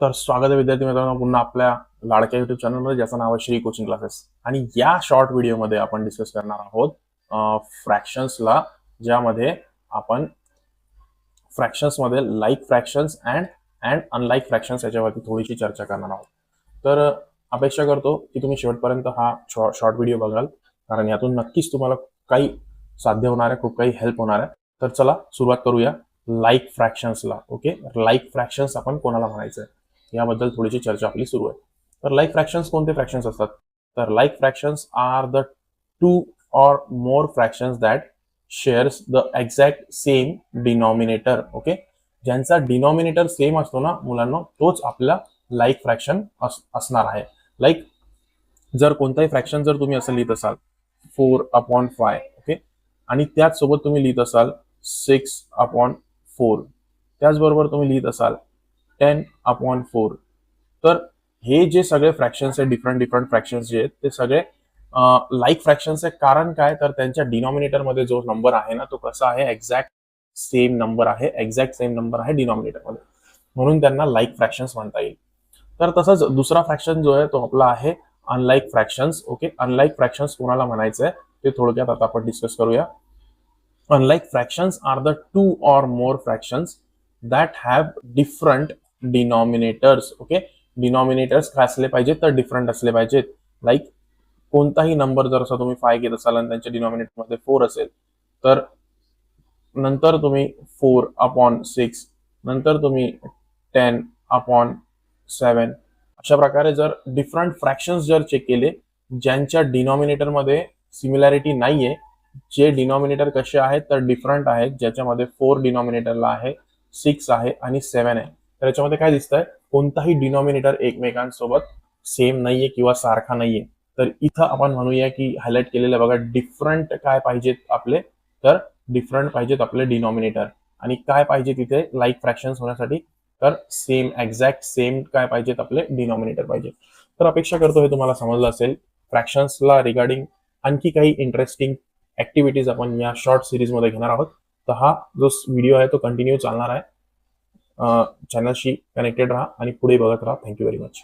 तर स्वागत आहे विद्यार्थी मित्रांनो पुन्हा आपल्या लाडक्या युट्यूब चॅनलमध्ये, ज्याचं नाव आहे श्री कोचिंग क्लासेस. आणि या शॉर्ट व्हिडिओमध्ये आपण डिस्कस करणार आहोत फ्रॅक्शन्सला, ज्यामध्ये आपण फ्रॅक्शन्समध्ये like fractions and unlike fractions याच्यावरती थोडीशी चर्चा करणार आहोत. तर अपेक्षा करतो की तुम्ही शेवटपर्यंत हा शॉर्ट व्हिडिओ बघाल, कारण यातून नक्कीच तुम्हाला काही साध्य होणार आहे, खूप काही हेल्प होणार आहे. तर चला सुरुवात करूया लाईक फ्रॅक्शन्सला. ओके, लाईक फ्रॅक्शन्स आपण कोणाला म्हणायचं याबद्दल थोडीशी चर्चा आपली सुरू आहे. तर लाईक फ्रॅक्शन्स कोणते फ्रॅक्शन्स असतात? तर like fractions are the two or more fractions that shares the exact same denominator. Okay, ज्यांचा डिनॉमिनेटर सेम असतो ना मुलांना, तोच आपला लाईक फ्रॅक्शन असणार आहे. लाईक जर कोणताही फ्रॅक्शन जर तुम्ही असं लिहित असाल 4/5, ओके, आणि त्याच सोबत तुम्ही लिहित असाल 6/4, त्याचबरोबर तुम्ही लिहित असाल 10/4, तर हे जे सगळे फ्रॅक्शन्स आहे, डिफरंट फ्रॅक्शन्स जे आहेत, ते सगळे लाईक फ्रॅक्शन्स आहे. कारण काय, तर त्यांच्या डिनॉमिनेटर मध्ये जो नंबर आहे ना, तो कसा आहे, एक्झॅक्ट सेम नंबर आहे डिनॉमिनेटर मध्ये, म्हणून त्यांना लाईक फ्रॅक्शन्स म्हणता येईल. तर तसंच दुसरा फ्रॅक्शन जो आहे तो आपला आहे unlike fractions. Okay, unlike fractions कोणाला म्हणायचं आहे ते थोडक्यात आता आपण डिस्कस करूया. Unlike fractions are the two or more fractions that have different denominators. Okay, denominators काय असले पाहिजेत, तर डिफरंट असले पाहिजेत. लाईक कोणताही नंबर जर असा तुम्ही 5 घेत असाल आणि त्यांच्या डिनॉमिनेटर मध्ये 4 असेल, तर नंतर तुम्ही 4/6, नंतर तुम्ही 10/7, अशा प्रकारे जर डिफरंट फ्रॅक्शन्स जर चेक केले ज्यांच्या डिनॉमिनेटर मध्ये सिमिलॅरिटी नाहीये, जे डिनॉमिनेटर कसे आहेत तर डिफरंट आहेत, ज्याच्यामध्ये 4 डिनॉमिनेटरला आहे, 6 आहे आणि 7 आहे, तर याच्यामध्ये काय दिसतंय, कोणताही डिनॉमिनेटर एकमेकांसोबत सेम नाहीये किंवा सारखा नाहीये. तर इथं आपण म्हणूया की हायलाइट केलेलं बघा, डिफरंट काय पाहिजेत आपले, तर डिफरंट पाहिजेत आपले डिनॉमिनेटर. आणि काय पाहिजे तिथे लाईक फ्रॅक्शन्स होण्यासाठी, तर सेम, एक्झॅक्ट सेम काय पाहिजेत आपले डिनॉमिनेटर पाहिजे. तर अपेक्षा करतो हे तुम्हाला समजलं असेल. फ्रॅक्शन्सला रिगार्डिंग आणखी काही इंटरेस्टिंग ऍक्टिव्हिटीज आपण या शॉर्ट सिरीज मध्ये घेणार आहोत. तर हा जो व्हिडिओ आहे तो कंटिन्यू चालणार आहे. चॅनलशी कनेक्टेड राहा आणि पुढे बघत राहा. Thank you very much.